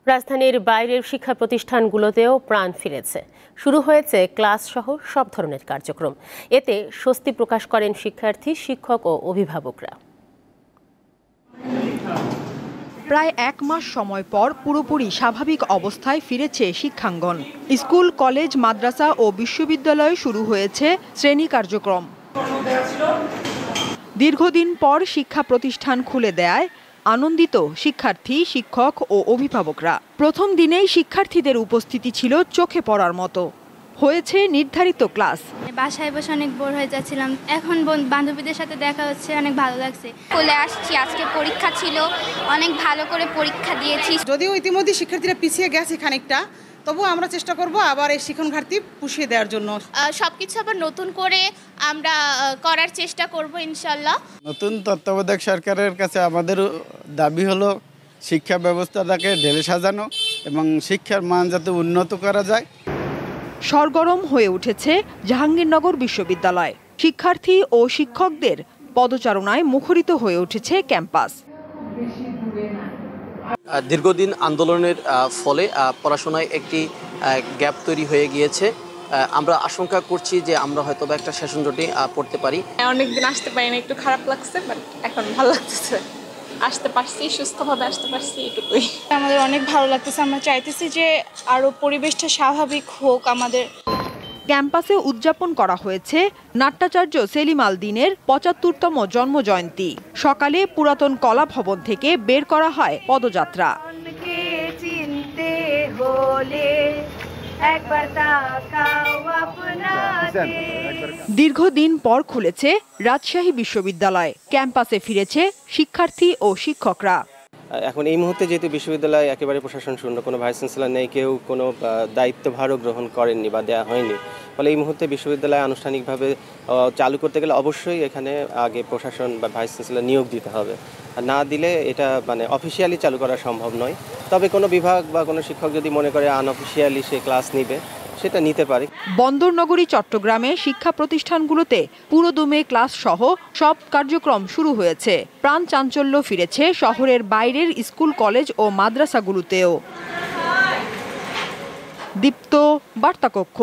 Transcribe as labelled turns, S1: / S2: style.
S1: রাজধানীর বাইরের শিক্ষা প্রতিষ্ঠানগুলোতেও প্রাণ ফিরেছে। শুরু হয়েছে ক্লাস সহ সব ধরনের কার্যক্রম। এতে স্বস্তি প্রকাশ করেন শিক্ষার্থী, শিক্ষক ও অভিভাবকরা।
S2: প্রায় 1 মাস সময় পর পুরোপুরি স্বাভাবিক অবস্থায় ফিরেছে শিক্ষাঙ্গন। স্কুল, কলেজ, মাদ্রাসা ও বিশ্ববিদ্যালয়ে শুরু হয়েছে শ্রেণী কার্যক্রম। দীর্ঘদিন পর শিক্ষা প্রতিষ্ঠান খুলে দেয় আনন্দিত শিক্ষার্থী, শিক্ষক ও অভিভাবকরা। প্রথম দিনেই শিক্ষার্থীদের উপস্থিতি ছিল চোখে পড়ার মতো। হয়েছে নির্ধারিত ক্লাস।
S3: বাসায় বসে অনেক বোর হয়ে যাচ্ছিলাম, এখন বান্ধবীদের সাথে দেখা হচ্ছে, অনেক ভালো লাগছে।
S4: স্কুলে আসছি, আজকে পরীক্ষা ছিল, অনেক ভালো করে পরীক্ষা দিয়েছি।
S5: যদিও ইতিমধ্যে শিক্ষার্থীরা পিছিয়ে গেছে খানিকটা, তবুও আমরা চেষ্টা করব আবার এই শিক্ষণ ঘাটতি পুষিয়ে দেওয়ার জন্য।
S6: সবকিছু আবার নতুন করে আমরা করার চেষ্টা করব ইনশাল্লাহ।
S7: নতুন তত্ত্বাবধায়ক সরকারের কাছে আমাদের দাবি হলো শিক্ষা ব্যবস্থাটাকে ঢেলে সাজানো এবং শিক্ষার মান যাতে উন্নত করা যায়।
S2: সরগরম হয়ে উঠেছে জাহাঙ্গীরনগর বিশ্ববিদ্যালয়। শিক্ষার্থী ও শিক্ষকদের পদচারণায় মুখরিত হয়ে উঠেছে ক্যাম্পাস।
S8: দীর্ঘদিন আন্দোলনের ফলে পড়াশোনায় একটি গ্যাপ তৈরি হয়ে গিয়েছে। আমরা আশঙ্কা করছি যে আমরা হয়তো একটা সেশন জটে পড়তে পারি।
S9: অনেকদিন আসতে পারি না, একটু খারাপ লাগছে, বাট এখন ভালো লাগতেছে। আসতে পারছি, সুস্থভাবে আসতে পারছি, এটুকুই।
S10: আমাদের অনেক ভালো লাগতেছে। আমরা চাইতেছি যে আরো পরিবেশটা স্বাভাবিক হোক আমাদের।
S2: ক্যাম্পাসে উদযাপন করা হয়েছে নাট্যাচার্য সেলিম আল দ্বীনের ৭৫তম জন্মজয়ন্তী। সকালে পুরাতন কলা ভবন থেকে বের করা হয় পদযাত্রা। দীর্ঘদিন পর খুলেছে রাজশাহী বিশ্ববিদ্যালয়। ক্যাম্পাসে ফিরেছে শিক্ষার্থী ও শিক্ষকরা।
S11: এখন এই মুহূর্তে যেহেতু বিশ্ববিদ্যালয় একেবারে প্রশাসন শূন্য, কোনো ভাইস চ্যান্সেলর নেই, কেউ কোনো দায়িত্বভারও গ্রহণ করেননি বা দেওয়া হয়নি, ফলে এই মুহূর্তে বিশ্ববিদ্যালয় আনুষ্ঠানিকভাবে চালু করতে গেলে অবশ্যই এখানে আগে প্রশাসন বা ভাইস চ্যান্সেলর নিয়োগ দিতে হবে। আর না দিলে এটা অফিসিয়ালি চালু করা সম্ভব নয়। তবে কোনো বিভাগ বা কোনো শিক্ষক যদি মনে করে আনঅফিসিয়ালি সে ক্লাস নিবে, সেটা নিতে পারে।
S2: বন্দরনগরী চট্টগ্রামে শিক্ষা প্রতিষ্ঠানগুলোতে পুরোদমে ক্লাস সহ সব কার্যক্রম শুরু হয়েছে। প্রাণ চাঞ্চল্য ফিরেছে শহরের বাইরের স্কুল, কলেজ ও মাদ্রাসাগুলোতেও। দীপ্ত, বার্তাকক্ষ।